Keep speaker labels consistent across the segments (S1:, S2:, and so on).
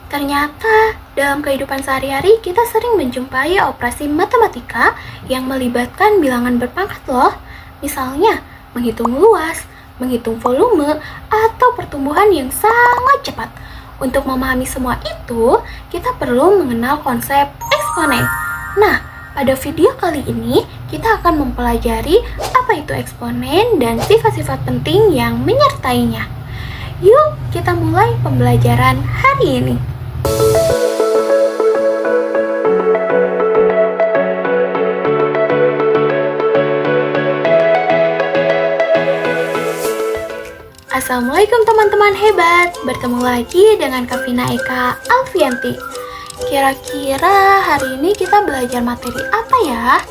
S1: Ternyata dalam kehidupan sehari-hari kita sering menjumpai operasi matematika yang melibatkan bilangan berpangkat loh. Misalnya, menghitung luas, menghitung volume, atau pertumbuhan yang sangat cepat. Untuk memahami semua itu, kita perlu mengenal konsep eksponen. Nah, pada video kali ini kita akan mempelajari apa itu eksponen dan sifat-sifat penting yang menyertainya. Yuk, kita mulai pembelajaran hari ini. Assalamualaikum teman-teman hebat, bertemu lagi dengan Kavina Eka Alfianti. Kira-kira hari ini kita belajar materi apa ya?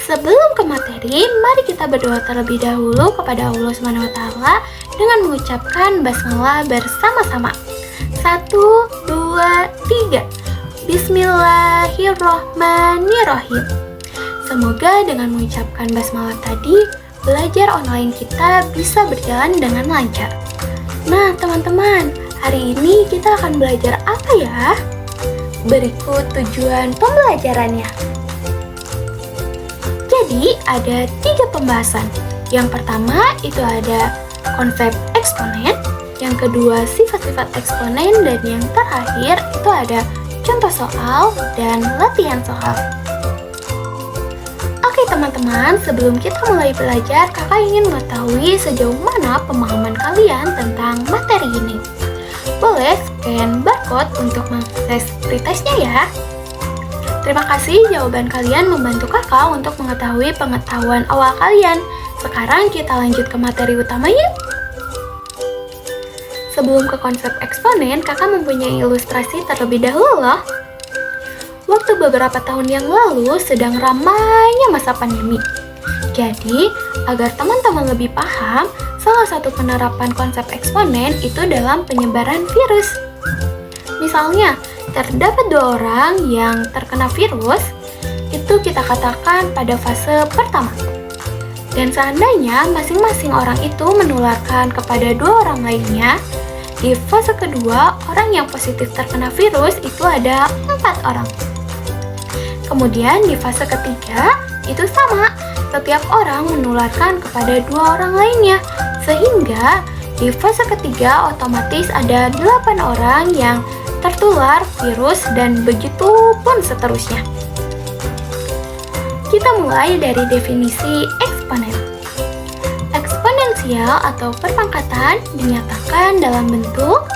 S1: Sebelum ke materi, mari kita berdoa terlebih dahulu kepada Allah SWT dengan mengucapkan basmalah bersama-sama. 1, 2, 3. Bismillahirrohmanirrohim. Semoga dengan mengucapkan basmalah tadi, belajar online kita bisa berjalan dengan lancar. Nah teman-teman, hari ini kita akan belajar apa ya? Berikut tujuan pembelajarannya. Jadi ada 3 pembahasan. Yang pertama itu ada konsep eksponen, yang kedua sifat-sifat eksponen, dan yang terakhir itu ada contoh soal dan latihan soal. Oke teman-teman, sebelum kita mulai belajar, kakak ingin mengetahui sejauh mana pemahaman kalian tentang materi ini. Boleh scan barcode untuk mengakses pretestnya ya. Terima kasih, jawaban kalian membantu kakak untuk mengetahui pengetahuan awal kalian. Sekarang kita lanjut ke materi utama yuk. Sebelum ke konsep eksponen, kakak mempunyai ilustrasi terlebih dahulu loh. Waktu beberapa tahun yang lalu sedang ramainya masa pandemi. Jadi, agar teman-teman lebih paham, salah satu penerapan konsep eksponen itu dalam penyebaran virus. Misalnya, terdapat 2 orang yang terkena virus, itu kita katakan pada fase pertama. Dan seandainya masing-masing orang itu menularkan kepada 2 orang lainnya, di fase kedua, orang yang positif terkena virus itu ada 4 orang. Kemudian di fase ketiga, itu sama, setiap orang menularkan kepada 2 orang lainnya. Sehingga di fase ketiga otomatis ada 8 orang yang tertular virus dan begitu pun seterusnya. Kita mulai dari definisi eksponen. Eksponensial atau perpangkatan dinyatakan dalam bentuk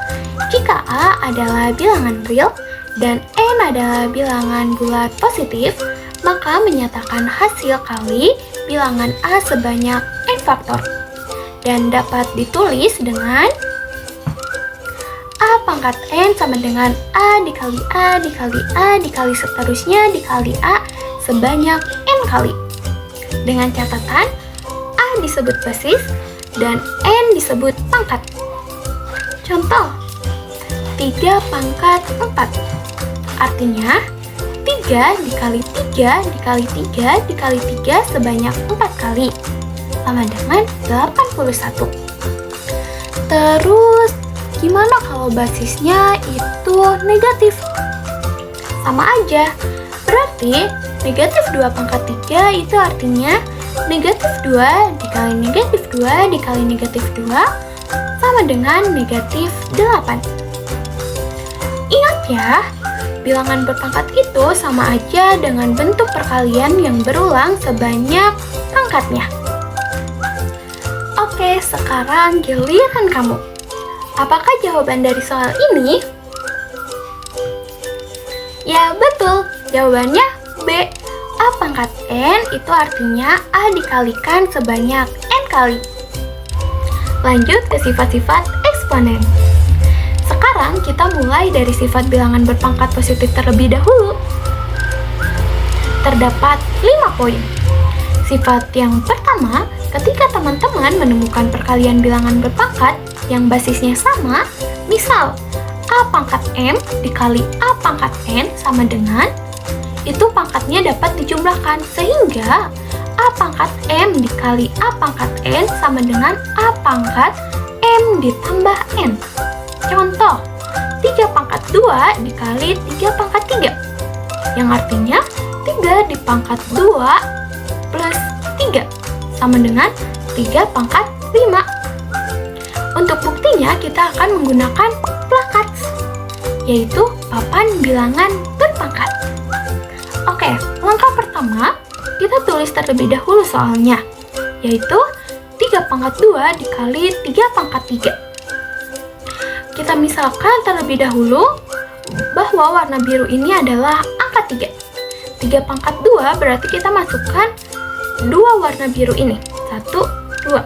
S1: jika A adalah bilangan real dan N adalah bilangan bulat positif, maka menyatakan hasil kali bilangan A sebanyak N faktor dan dapat ditulis dengan A pangkat N sama dengan A dikali A dikali A dikali seterusnya dikali A sebanyak N kali. Dengan catatan A disebut basis dan N disebut pangkat. Contoh 3 pangkat 4, artinya 3 dikali 3 dikali 3 dikali 3 sebanyak 4 kali sama dengan 81. Terus gimana kalau basisnya itu negatif? Sama aja, berarti negatif 2 pangkat 3 itu artinya negatif 2 dikali negatif 2 dikali negatif 2 sama dengan negatif 8. Ingat ya, bilangan berpangkat itu sama aja dengan bentuk perkalian yang berulang sebanyak pangkatnya. Oke, sekarang giliran kamu. Apakah jawaban dari soal ini? Ya betul, jawabannya B. A pangkat N itu artinya A dikalikan sebanyak N kali. Lanjut ke sifat-sifat eksponen. Sekarang kita mulai dari sifat bilangan berpangkat positif terlebih dahulu. Terdapat 5 poin. Sifat yang pertama, ketika teman-teman menemukan perkalian bilangan berpangkat yang basisnya sama, misal A pangkat M dikali A pangkat N sama dengan, itu pangkatnya dapat dijumlahkan sehingga A pangkat M dikali A pangkat N sama dengan A pangkat M ditambah N. Contoh, 3 pangkat 2 dikali 3 pangkat 3. Yang artinya 3 di pangkat 2 plus 3 sama dengan 3 pangkat 5. Untuk buktinya kita akan menggunakan plakat, yaitu papan bilangan berpangkat. Oke, langkah pertama kita tulis terlebih dahulu soalnya, yaitu 3 pangkat 2 dikali 3 pangkat 3. Kita misalkan terlebih dahulu bahwa warna biru ini adalah angka 3. 3 pangkat 2 berarti kita masukkan 2 warna biru ini. 1, 2.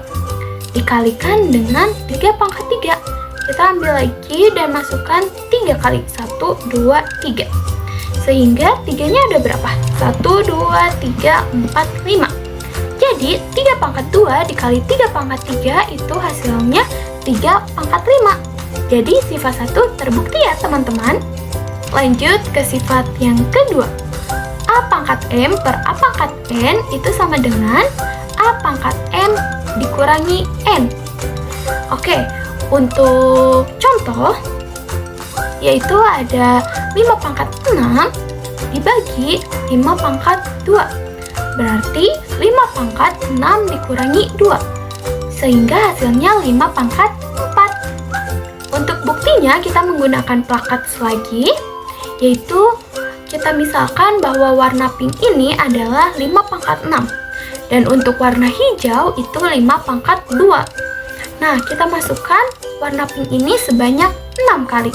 S1: Dikalikan dengan 3 pangkat 3. Kita ambil lagi dan masukkan 3 kali. 1, 2, 3. Sehingga 3-nya ada berapa? 1, 2, 3, 4, 5. Jadi 3 pangkat 2 dikali 3 pangkat 3 itu hasilnya 3 pangkat 5. Jadi sifat 1 terbukti ya teman-teman. Lanjut ke sifat yang kedua. A pangkat M per A pangkat N itu sama dengan A pangkat M dikurangi N. Oke, untuk contoh yaitu ada 5 pangkat 6 dibagi 5 pangkat 2. Berarti 5 pangkat 6 dikurangi 2. Sehingga hasilnya 5 pangkat 4. Untuk buktinya kita menggunakan plakat lagi, yaitu kita misalkan bahwa warna pink ini adalah 5 pangkat 6. Dan untuk warna hijau itu 5 pangkat 2. Nah, kita masukkan warna pink ini sebanyak 6 kali.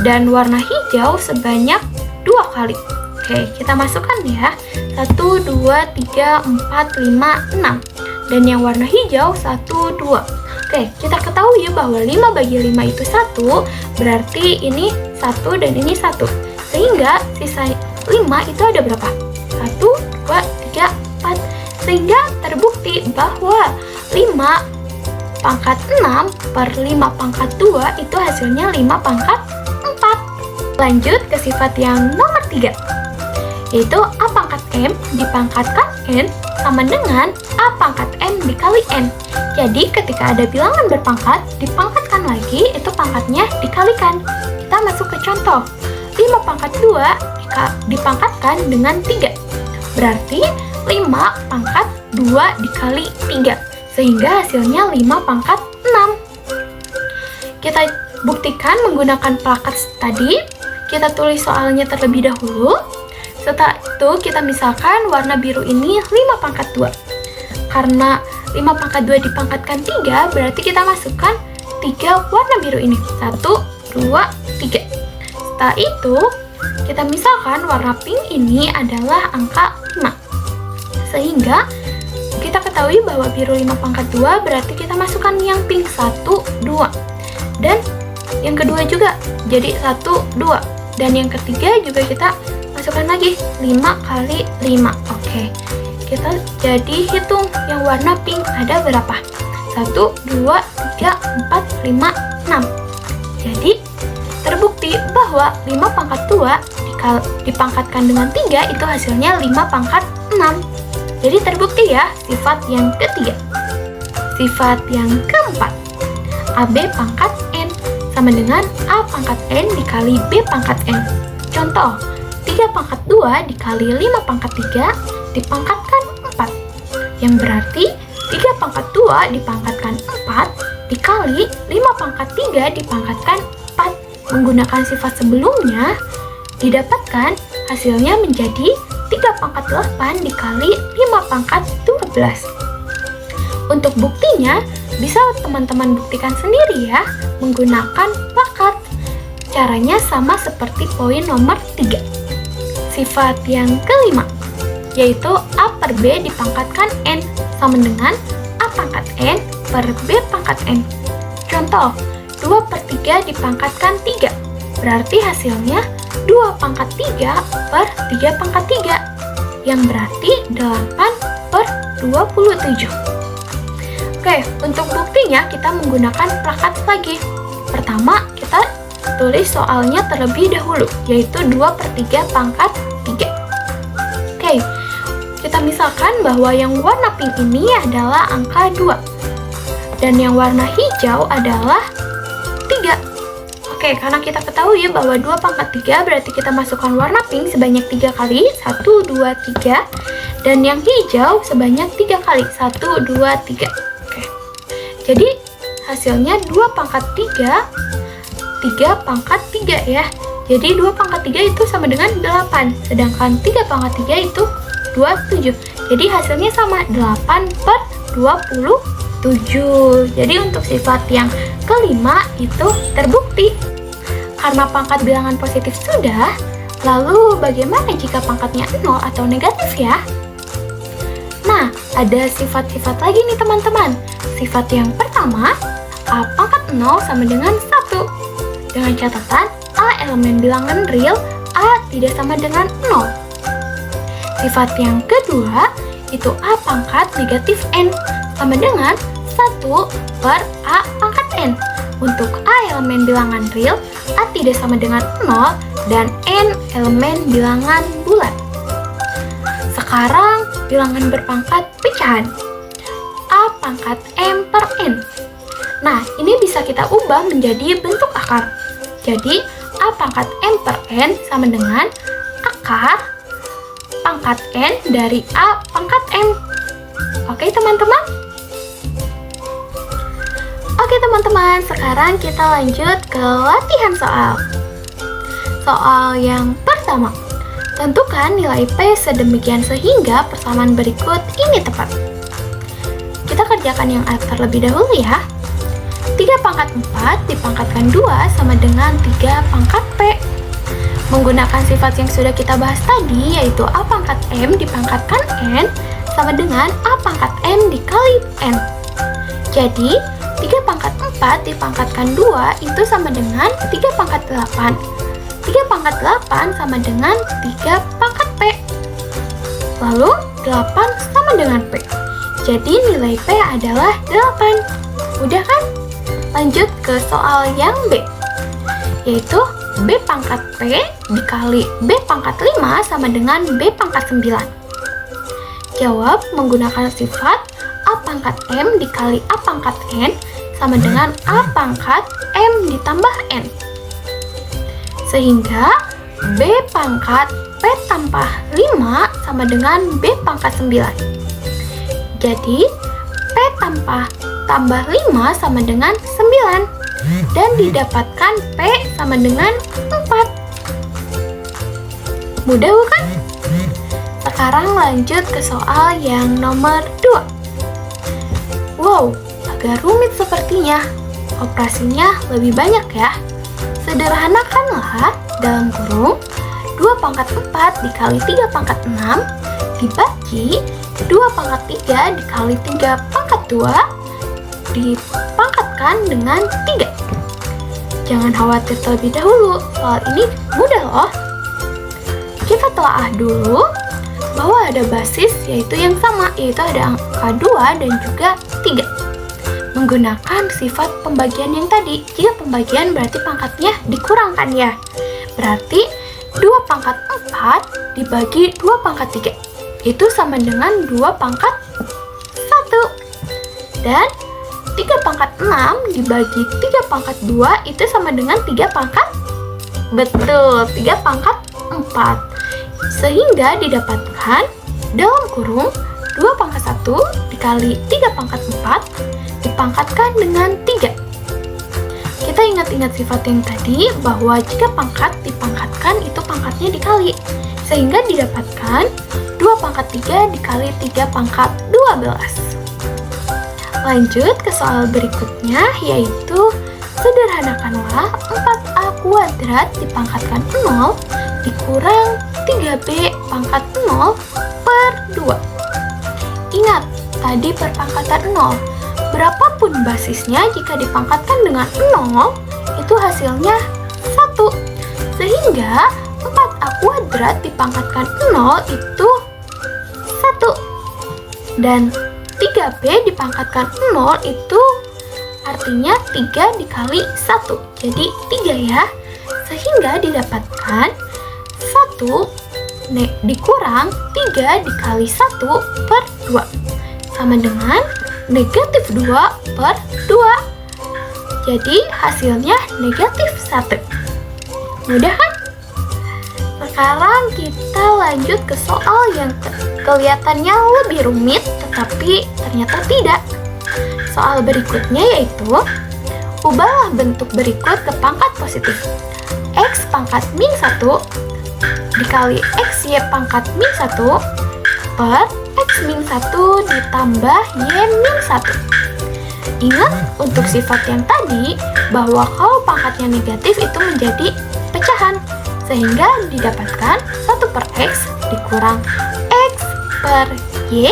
S1: Dan warna hijau sebanyak 2 kali. Oke, kita masukkan ya. 1, 2, 3, 4, 5, 6. Dan yang warna hijau 1, 2. Oke, kita ketahui bahwa 5 bagi 5 itu 1, berarti ini 1 dan ini 1. Sehingga sisa 5 itu ada berapa? 1, 2, 3, 4. Sehingga terbukti bahwa 5 pangkat 6 per 5 pangkat 2 itu hasilnya 5 pangkat 4. Lanjut ke sifat yang nomor 3, yaitu A pangkat M dipangkatkan N sama dengan A pangkat M dikali N. Jadi ketika ada bilangan berpangkat, dipangkatkan lagi, itu pangkatnya dikalikan. Kita masuk ke contoh. 5 pangkat 2 dipangkatkan dengan 3. Berarti 5 pangkat 2 dikali 3. Sehingga hasilnya 5 pangkat 6. Kita buktikan menggunakan plakat tadi. Kita tulis soalnya terlebih dahulu. Setelah itu kita misalkan warna biru ini 5 pangkat 2. Karena 5 pangkat 2 dipangkatkan 3, berarti kita masukkan 3 warna biru ini. 1, 2, 3. Setelah itu, kita misalkan warna pink ini adalah angka 5. Sehingga kita ketahui bahwa biru 5 pangkat 2 berarti kita masukkan yang pink 1, 2. Dan yang kedua juga jadi 1, 2. Dan yang ketiga juga kita masukkan lagi 5 kali 5. Oke. Kita jadi hitung yang warna pink ada berapa? 1, 2, 3, 4, 5, 6. Jadi terbukti bahwa 5 pangkat 2 dipangkatkan dengan 3 itu hasilnya 5 pangkat 6. Jadi terbukti ya sifat yang ketiga. Sifat yang keempat, AB pangkat N sama dengan A pangkat N dikali B pangkat N. Contoh, 3 pangkat 2 dikali 5 pangkat 3 dipangkatkan 4. Yang berarti 3 pangkat 2 dipangkatkan 4 dikali 5 pangkat 3 dipangkatkan 4. Menggunakan sifat sebelumnya, didapatkan hasilnya menjadi 3 pangkat 8 dikali 5 pangkat 12. Untuk buktinya, bisa teman-teman buktikan sendiri ya, menggunakan plakat. Caranya sama seperti poin nomor 3. Sifat yang kelima, yaitu A per B dipangkatkan N sama dengan A pangkat N per B pangkat N. Contoh, 2 per 3 dipangkatkan 3, berarti hasilnya 2 pangkat 3 per 3 pangkat 3, yang berarti 8 per 27. Oke, untuk buktinya kita menggunakan plakat lagi. Pertama, kita tulis soalnya terlebih dahulu, yaitu 2 per 3 pangkat 3. Oke, kita misalkan bahwa yang warna pink ini adalah angka 2, dan yang warna hijau adalah 3. Oke, karena kita ketahui bahwa 2 pangkat 3 berarti kita masukkan warna pink sebanyak 3 kali. 1, 2, 3. Dan yang hijau sebanyak 3 kali. 1, 2, 3. Oke. Jadi hasilnya 2 pangkat 3, 3 pangkat 3 ya. Jadi 2 pangkat 3 itu sama dengan 8. Sedangkan 3 pangkat 3 itu 27. Jadi hasilnya sama, 8 per 27. Jadi untuk sifat yang kelima itu terbukti. Karena pangkat bilangan positif sudah, lalu bagaimana jika pangkatnya 0 atau negatif ya? Nah, ada sifat-sifat lagi nih teman-teman. Sifat yang pertama, A pangkat 0 sama dengan 1. Dengan catatan, A elemen bilangan real, A tidak sama dengan 0. Sifat yang kedua, itu A pangkat negatif N sama dengan 1 per A pangkat N. Untuk A elemen bilangan real, A tidak sama dengan 0 dan N elemen bilangan bulat. Sekarang bilangan berpangkat pecahan. A pangkat M per N. Nah, ini bisa kita ubah menjadi bentuk akar. Jadi, A pangkat M per N sama dengan akar pangkat N dari A pangkat M. Oke teman-teman? Oke teman-teman, sekarang kita lanjut ke latihan soal. Soal yang pertama, tentukan nilai P sedemikian sehingga persamaan berikut ini tepat. Kita kerjakan yang A terlebih dahulu ya. 3 pangkat 4 dipangkatkan 2 sama dengan 3 pangkat P. Menggunakan sifat yang sudah kita bahas tadi, yaitu A pangkat M dipangkatkan N sama dengan A pangkat M dikali N. Jadi, 3 pangkat 4 dipangkatkan 2 itu sama dengan 3 pangkat 8. 3 pangkat 8 sama dengan 3 pangkat P. Lalu, 8 sama dengan P. Jadi, nilai P adalah 8. Udah kan? Lanjut ke soal yang B, yaitu B pangkat P dikali B pangkat 5 sama dengan B pangkat 9. Jawab menggunakan sifat A pangkat M dikali A pangkat N sama dengan A pangkat M ditambah N. Sehingga B pangkat P tambah 5 sama dengan B pangkat 9. Jadi P tambah 5 sama dengan 9. Dan didapatkan P sama dengan 4. Mudah bukan? Sekarang lanjut ke soal yang nomor 2. Wow, agak rumit sepertinya. Operasinya lebih banyak ya. Sederhanakanlah dalam kurung 2 pangkat 4 dikali 3 pangkat 6 dibagi 2 pangkat 3 dikali 3 pangkat 2 dipangkatkan dengan 3. Jangan khawatir terlebih dahulu, soal ini mudah loh. Kita telaah dulu bahwa ada basis yaitu yang sama, yaitu ada angka 2 dan juga 3. Menggunakan sifat pembagian yang tadi. Jika pembagian berarti pangkatnya dikurangkan ya. Berarti 2 pangkat 4 dibagi 2 pangkat 3. Itu sama dengan 2 pangkat 1. Dan 3 pangkat 6 dibagi 3 pangkat 2 itu sama dengan 3 pangkat, betul, 3 pangkat 4. Sehingga didapatkan dalam kurung 2 pangkat 1 dikali 3 pangkat 4 dipangkatkan dengan 3. Kita ingat-ingat sifat yang tadi bahwa jika pangkat dipangkatkan itu pangkatnya dikali. Sehingga didapatkan 2 pangkat 3 dikali 3 pangkat 12. Lanjut ke soal berikutnya, yaitu sederhanakanlah 4A kuadrat dipangkatkan 0 dikurang 3B pangkat 0 per 2. Ingat, tadi perpangkatan 0. Berapapun basisnya jika dipangkatkan dengan 0, itu hasilnya 1. Sehingga 4A kuadrat dipangkatkan 0 itu 1. Dan 3B dipangkatkan 0 itu artinya 3 dikali 1. Jadi 3 ya. Sehingga didapatkan 1 dikurang 3 dikali 1 per 2. Sama dengan negatif 2 per 2. Jadi hasilnya negatif 1. Mudah kan? Sekarang kita lanjut ke soal yang kelihatannya lebih rumit, tetapi ternyata tidak. Soal berikutnya yaitu, ubahlah bentuk berikut ke pangkat positif. X pangkat min 1 dikali XY pangkat min 1 per X min 1 ditambah Y min 1. Ingat untuk sifat yang tadi, bahwa kalau pangkatnya negatif itu menjadi pecahan, sehingga didapatkan 1 per X dikurang X per Y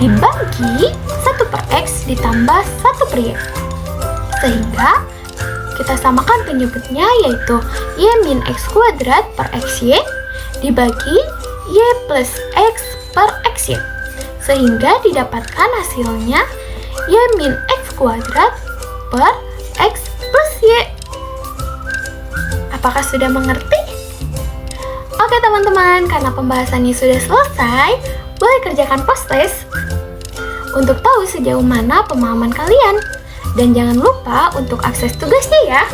S1: dibagi 1 per X ditambah 1 per Y. Sehingga kita samakan penyebutnya, yaitu Y min X kuadrat per XY dibagi Y plus X per XY. Sehingga didapatkan hasilnya Y min X kuadrat per X plus Y. Apakah sudah mengerti? Oke teman-teman, karena pembahasannya sudah selesai, boleh kerjakan post-test untuk tahu sejauh mana pemahaman kalian. Dan jangan lupa untuk akses tugasnya ya.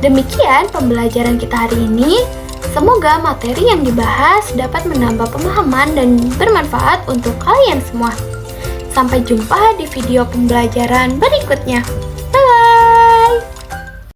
S1: Demikian pembelajaran kita hari ini. Semoga materi yang dibahas dapat menambah pemahaman dan bermanfaat untuk kalian semua. Sampai jumpa di video pembelajaran berikutnya.